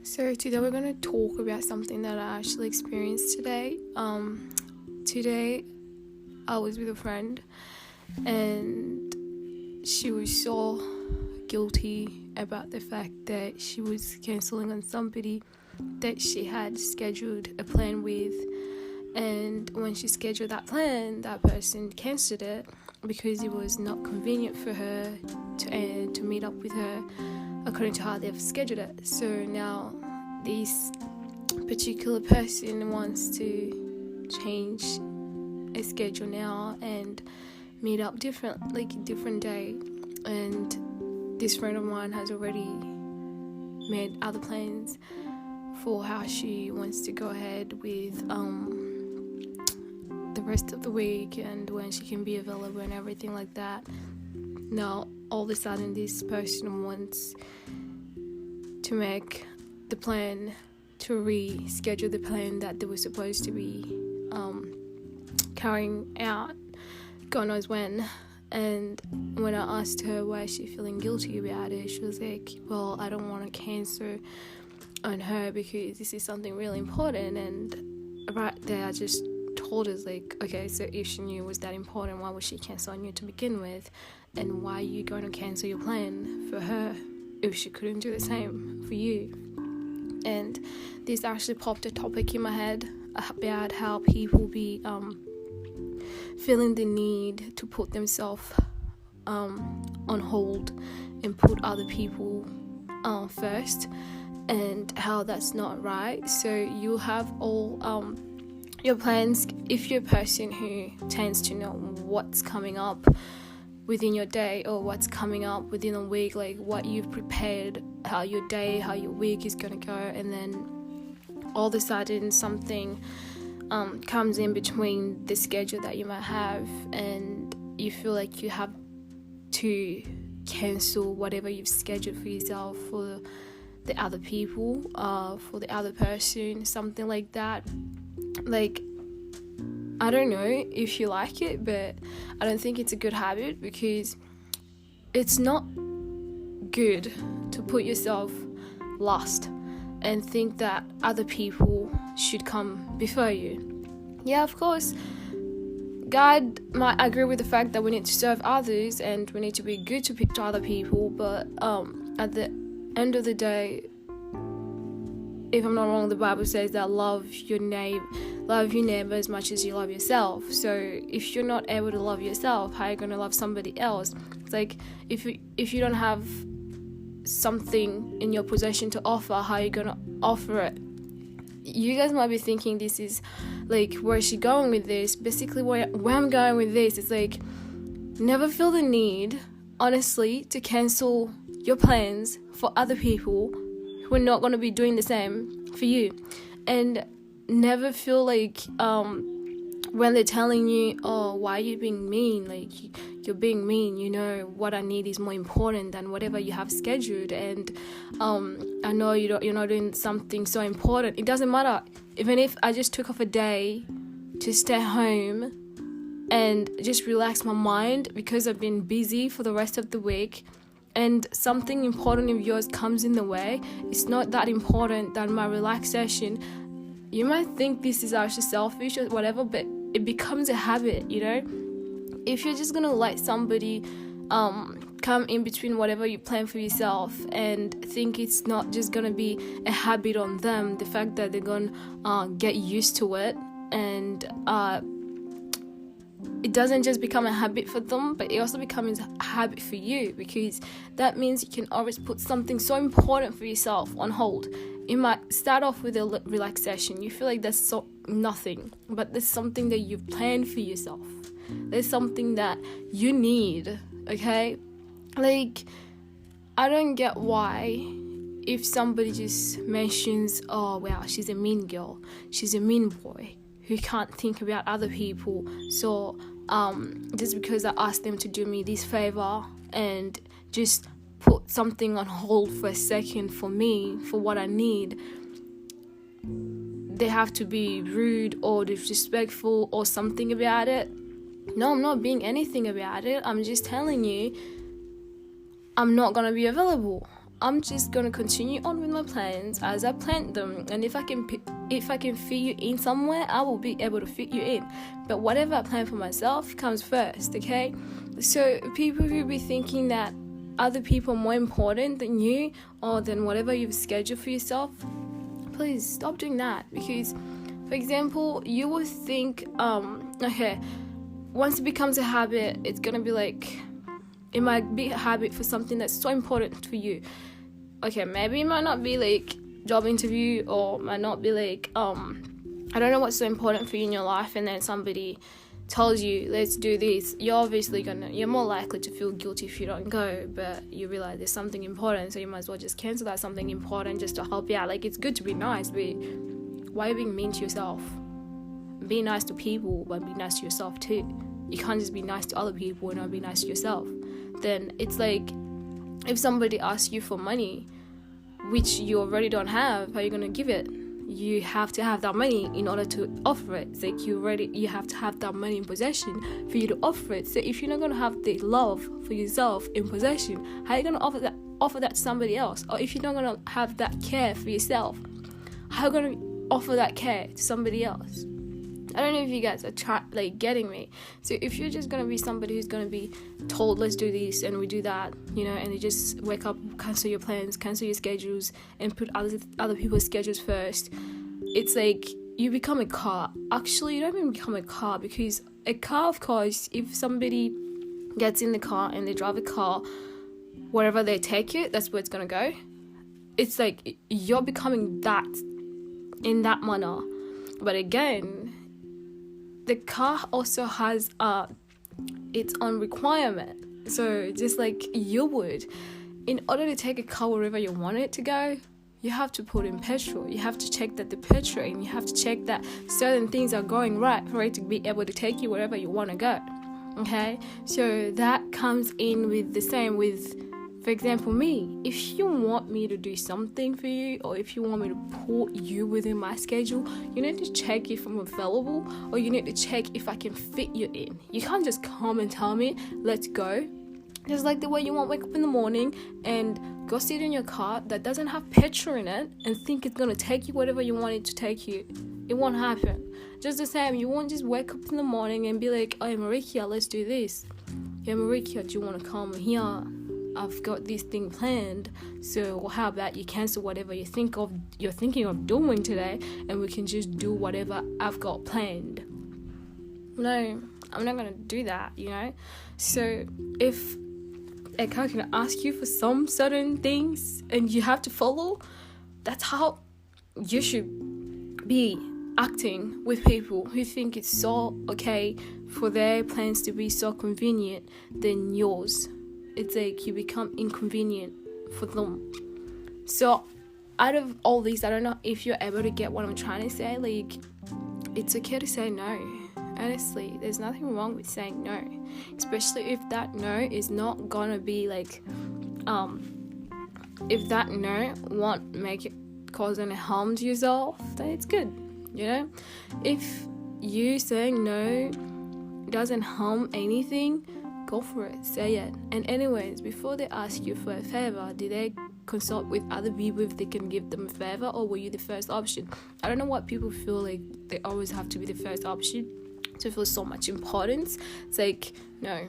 So today we're going to talk about something that I actually experienced today. Today I was with a friend and she was so guilty about the fact that she was cancelling on somebody that she had scheduled a plan with, and when she scheduled that plan, that person cancelled it because it was not convenient for her to meet up with her according to how they've scheduled it. So now this particular person wants to change a schedule now and meet up different day, and this friend of mine has already made other plans for how she wants to go ahead with the rest of the week and when she can be available and everything like that. Now all of a sudden this person wants to make the plan to reschedule the plan that they were supposed to be carrying out God knows when. And when I asked her why she's feeling guilty about it, she was like, well, I don't want to cancel on her because this is something really important. And right there I just told her, like, okay, so if she knew it was that important, why would she cancel on you to begin with? And why are you going to cancel your plan for her if she couldn't do the same for you? And this actually popped a topic in my head about how people be feeling the need to put themselves on hold and put other people first, and how that's not right. So you have all your plans. If you're a person who tends to know what's coming up within your day or what's coming up within a week, like what you've prepared, how your day, how your week is going to go, and then all of a sudden something comes in between the schedule that you might have, and you feel like you have to cancel whatever you've scheduled for yourself for the other people, for the other person, something like that. Like, I don't know if you like it, but I don't think it's a good habit, because it's not good to put yourself last and think that other people should come before you. Yeah, of course, God might agree with the fact that we need to serve others and we need to be good to other people, but at the end of the day, if I'm not wrong, the Bible says that love your neighbor as much as you love yourself. So if you're not able to love yourself, how are you going to love somebody else? It's like if you don't have something in your possession to offer, how are you going to offer it? You guys might be thinking this is like, where is she going with this? Basically where I'm going with this is like, never feel the need, honestly, to cancel your plans for other people who are not going to be doing the same for you. And never feel like when they're telling you, oh, why are you being mean? Like, you're being mean, what I need is more important than whatever you have scheduled. And I know you're not doing something so important. It doesn't matter. Even if I just took off a day to stay home and just relax my mind because I've been busy for the rest of the week, and something important of yours comes in the way, it's not that important than my relaxation. You might think this is actually selfish or whatever, but it becomes a habit, If you're just gonna let somebody come in between whatever you plan for yourself and think it's not just gonna be a habit on them, the fact that they're gonna get used to it, and it doesn't just become a habit for them, but it also becomes a habit for you, because that means you can always put something so important for yourself on hold. You might start off with a relaxation. You feel like that's so nothing, but there's something that you've planned for yourself. There's something that you need, okay? Like, I don't get why if somebody just mentions, oh, wow, she's a mean girl, she's a mean boy who can't think about other people, so just because I asked them to do me this favor and just put something on hold for a second for me, for what I need, they have to be rude or disrespectful or something about it. No, I'm not being anything about it. I'm just telling you I'm not going to be available. I'm just gonna continue on with my plans as I planned them, and if I can fit you in somewhere, I will be able to fit you in. But whatever I plan for myself comes first, okay? So people who be thinking that other people are more important than you or than whatever you've scheduled for yourself, please stop doing that. Because, for example, you will think, okay, once it becomes a habit, it's gonna be like, it might be a habit for something that's so important for you. Okay, maybe it might not be like job interview, or might not be like I don't know what's so important for you in your life, and then somebody tells you, let's do this. You're more likely to feel guilty if you don't go, but you realize there's something important, so you might as well just cancel that something important just to help you out. Like, it's good to be nice, but why are you being mean to yourself? Be nice to people, but be nice to yourself too. You can't just be nice to other people and not be nice to yourself. Then it's like, if somebody asks you for money, which you already don't have, how are you going to give it? You have to have that money in order to offer it. It's like you have to have that money in possession for you to offer it. So if you're not going to have the love for yourself in possession, how are you going to offer that to somebody else? Or if you're not going to have that care for yourself, how are you going to offer that care to somebody else? I don't know if you guys are getting me. So if you're just going to be somebody who's going to be told, let's do this and we do that, and you just wake up, cancel your plans, cancel your schedules, and put other people's schedules first, it's like you become a car. Actually, you don't even become a car, because a car, of course, if somebody gets in the car and they drive a car, wherever they take it, that's where it's going to go. It's like you're becoming that in that manner. But again, the car also has its own requirement. So just like you would, in order to take a car wherever you want it to go, you have to put in petrol. You have to check that the petrol, and you have to check that certain things are going right for it to be able to take you wherever you want to go. Okay? So that comes in with the same with, for example, me. If you want me to do something for you, or if you want me to put you within my schedule, you need to check if I'm available, or you need to check if I can fit you in. You can't just come and tell me, let's go. Just like the way you won't wake up in the morning and go sit in your car that doesn't have petrol in it and think it's going to take you wherever you want it to take you. It won't happen. Just the same, you won't just wake up in the morning and be like, oh, Marikia, let's do this. Yeah, Marikia, do you want to come here? I've got this thing planned, so how about you cancel whatever you're thinking of doing today, and we can just do whatever I've got planned. No, I'm not gonna do that, So if a car can ask you for some certain things and you have to follow, that's how you should be acting with people who think it's so okay for their plans to be so convenient than yours. It's like you become inconvenient for them. So out of all these, I don't know if you're able to get what I'm trying to say. Like, it's okay to say no. Honestly, there's nothing wrong with saying no, especially if that no is not gonna be like if that no won't make it cause any harm to yourself, then it's good. If you saying no doesn't harm anything, go for it, say it. And anyways, before they ask you for a favor, did they consult with other people if they can give them a favor, or were you the first option? I don't know what people feel like they always have to be the first option to feel so much importance. It's like, no,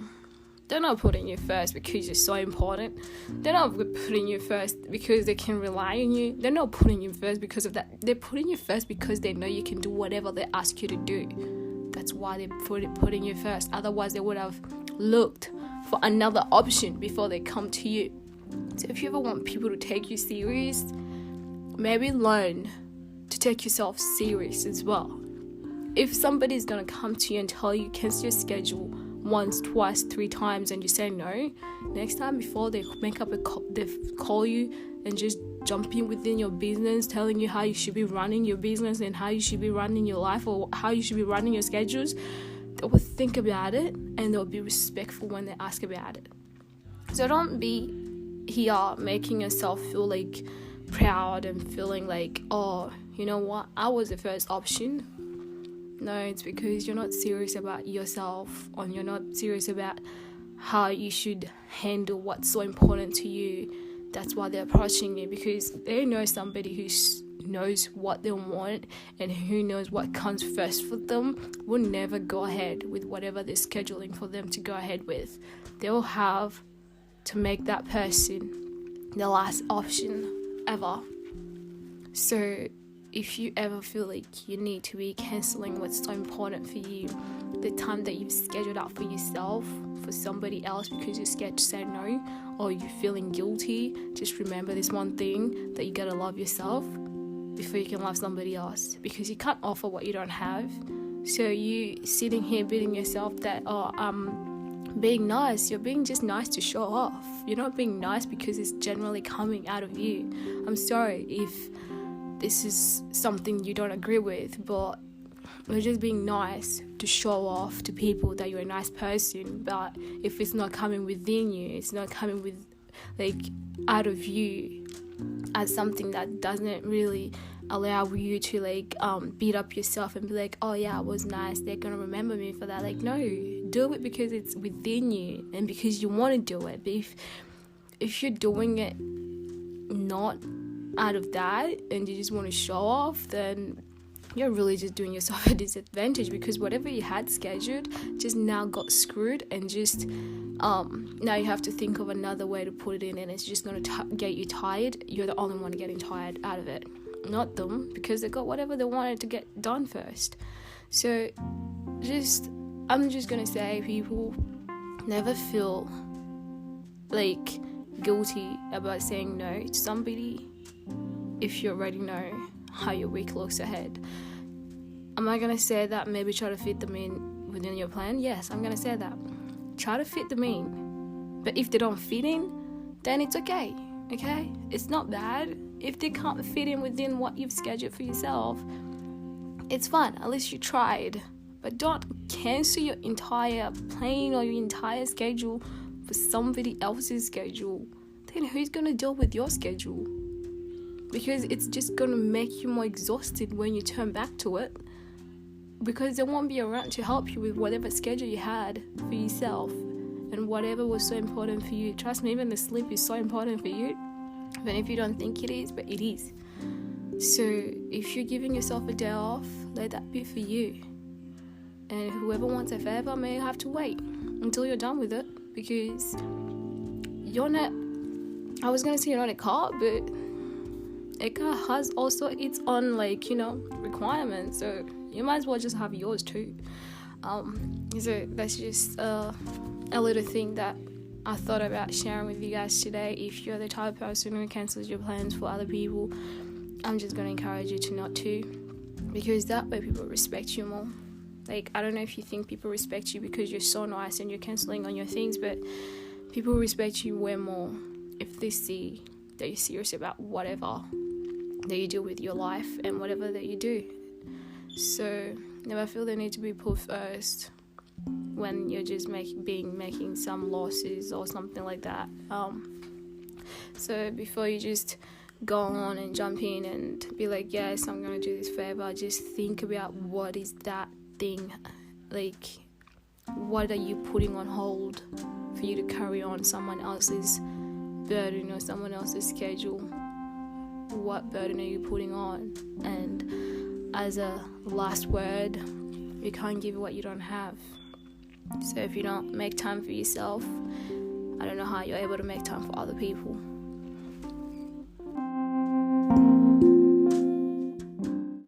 they're not putting you first because you're so important. They're not putting you first because they can rely on you. They're not putting you first because of that. They're putting you first because they know you can do whatever they ask you to do. That's why they're putting you first. Otherwise, they would have looked for another option before they come to you. So if you ever want people to take you serious, maybe learn to take yourself serious as well. If somebody's going to come to you and tell you cancel your schedule once, twice, 3 times, and you say no, next time before they make up they call you and just jump in within your business, telling you how you should be running your business and how you should be running your life, or how you should be running your schedules, they will think about it and they'll be respectful when they ask about it. So don't be here making yourself feel like proud and feeling like, oh, you know what, I was the first option. No, it's because you're not serious about yourself, or you're not serious about how you should handle what's so important to you. that's why they're approaching you, because they know somebody who knows what they want and who knows what comes first for them will never go ahead with whatever they're scheduling for them to go ahead with. They'll have to make that person the last option ever. So if you ever feel like you need to be cancelling what's so important for you, the time that you've scheduled out for yourself, for somebody else because you're scared to say no, or you're feeling guilty, just remember this one thing, that you gotta love yourself before you can love somebody else, because you can't offer what you don't have. So you sitting here beating yourself that, being nice, you're being just nice to show off. You're not being nice because it's generally coming out of you. I'm sorry if this is something you don't agree with, but you're just being nice to show off to people that you're a nice person. But if it's not coming within you, it's not coming with out of you as something that doesn't really allow you to beat up yourself and be like, oh yeah, I was nice, they're gonna remember me for that. No, do it because it's within you and because you want to do it. But if you're doing it not out of that and you just want to show off, then you're really just doing yourself a disadvantage, because whatever you had scheduled just now got screwed, and just now you have to think of another way to put it in, and it's just going to get you tired. You're the only one getting tired out of it, not them, because they got whatever they wanted to get done first. So I'm just going to say, people, never feel guilty about saying no to somebody if you already know how your week looks ahead. Am I going to say that maybe try to fit them in within your plan? Yes, I'm going to say that. Try to fit them in. But if they don't fit in, then it's okay? It's not bad. If they can't fit in within what you've scheduled for yourself, it's fine. At least you tried. But don't cancel your entire plan or your entire schedule for somebody else's schedule. Then who's going to deal with your schedule? Because it's just going to make you more exhausted when you turn back to it, because they won't be around to help you with whatever schedule you had for yourself and whatever was so important for you. Trust me, even the sleep is so important for you, even if you don't think it is, but it is. So if you're giving yourself a day off, let that be for you. And whoever wants a favor may have to wait until you're done with it, because you're not, I was going to say you're not a car, but a car has also its own requirements, so you might as well just have yours too. So that's just a little thing that I thought about sharing with you guys today. If you're the type of person who cancels your plans for other people, I'm just going to encourage you to not to, because that way people respect you more. I don't know if you think people respect you because you're so nice and you're cancelling on your things, but people respect you way more if they see that you're serious about whatever that you do with your life and whatever that you do. So never feel the need to be put first when you're just making some losses or something like that. So before you just go on and jump in and be like, yes, I'm going to do this favor, just think about what is that thing, what are you putting on hold for you to carry on someone else's burden or someone else's schedule. What burden are you putting on? And as a last word, you can't give what you don't have. So if you don't make time for yourself, I don't know how you're able to make time for other people.